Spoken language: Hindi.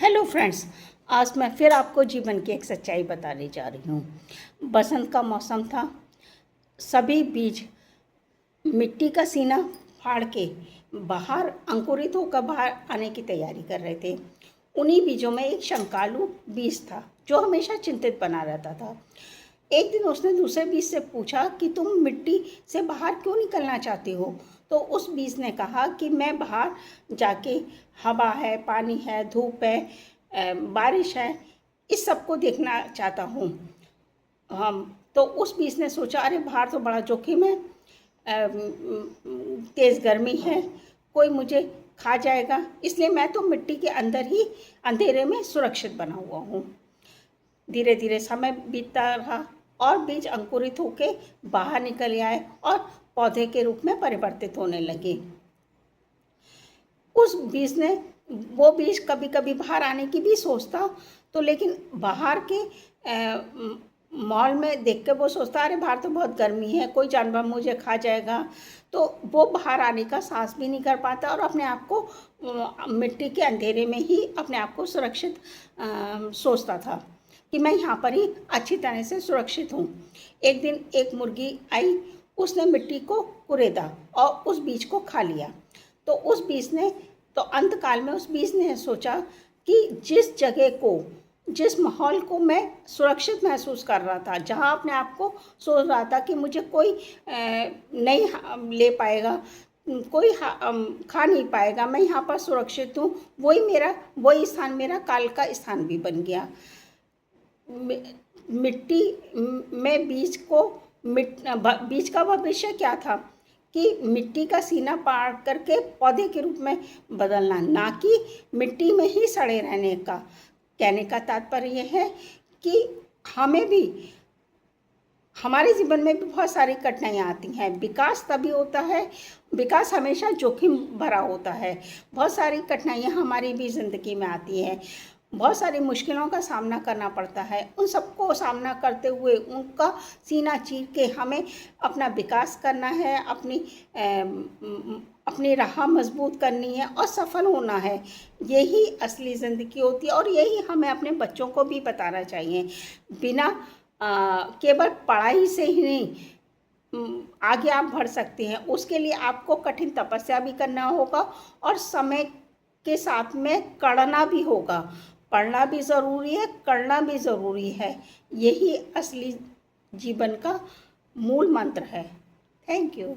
हेलो फ्रेंड्स, आज मैं फिर आपको जीवन की एक सच्चाई बताने जा रही हूँ। बसंत का मौसम था। सभी बीज मिट्टी का सीना फाड़ के बाहर अंकुरित होकर बाहर आने की तैयारी कर रहे थे। उन्हीं बीजों में एक शंकालू बीज था जो हमेशा चिंतित बना रहता था। एक दिन उसने दूसरे बीज से पूछा कि तुम मिट्टी से बाहर क्यों निकलना चाहते हो। तो उस बीज ने कहा कि मैं बाहर जाके हवा है, पानी है, धूप है, बारिश है, इस सब को देखना चाहता हूँ। हम तो उस बीज ने सोचा, अरे बाहर तो बड़ा जोखिम है, तेज़ गर्मी है, कोई मुझे खा जाएगा, इसलिए मैं तो मिट्टी के अंदर ही अंधेरे में सुरक्षित बना हुआ हूँ। धीरे धीरे समय बीतता रहा और बीज अंकुरित होके बाहर निकल आए और पौधे के रूप में परिवर्तित होने लगे। उस बीज ने वो बीज कभी कभी बाहर आने की भी सोचता, तो लेकिन बाहर के मॉल में देख के वो सोचता, अरे बाहर तो बहुत गर्मी है, कोई जानवर मुझे खा जाएगा। तो वो बाहर आने का साहस भी नहीं कर पाता और अपने आप को मिट्टी के अंधेरे में ही अपने आप को सुरक्षित सोचता था कि मैं यहाँ पर ही अच्छी तरह से सुरक्षित हूँ। एक दिन एक मुर्गी आई, उसने मिट्टी को कुरेदा और उस बीज को खा लिया। तो उस बीज ने तो अंतकाल में उस बीज ने सोचा कि जिस जगह को, जिस माहौल को मैं सुरक्षित महसूस कर रहा था, जहाँ अपने आप को सोच रहा था कि मुझे कोई नहीं ले पाएगा, कोई खा नहीं पाएगा, मैं यहाँ पर सुरक्षित हूँ, वही स्थान मेरा काल का स्थान भी बन गया। मिट्टी में बीज का भविष्य क्या था कि मिट्टी का सीना पाड़ करके पौधे के रूप में बदलना, ना कि मिट्टी में ही सड़े रहने का। कहने का तात्पर्य यह है कि हमें भी, हमारे जीवन में भी बहुत सारी कठिनाइयाँ आती हैं। विकास तभी होता है, विकास हमेशा जोखिम भरा होता है। बहुत सारी कठिनाइयाँ हमारी भी ज़िंदगी में आती हैं, बहुत सारी मुश्किलों का सामना करना पड़ता है। उन सबको सामना करते हुए उनका सीना चीर के हमें अपना विकास करना है, अपनी राह मजबूत करनी है और सफल होना है। यही असली ज़िंदगी होती है और यही हमें अपने बच्चों को भी बताना चाहिए। बिना केवल पढ़ाई से ही नहीं आगे आप बढ़ सकते हैं, उसके लिए आपको कठिन तपस्या भी करना होगा और समय के साथ में करना भी होगा। पढ़ना भी ज़रूरी है, करना भी ज़रूरी है। यही असली जीवन का मूल मंत्र है। Thank you.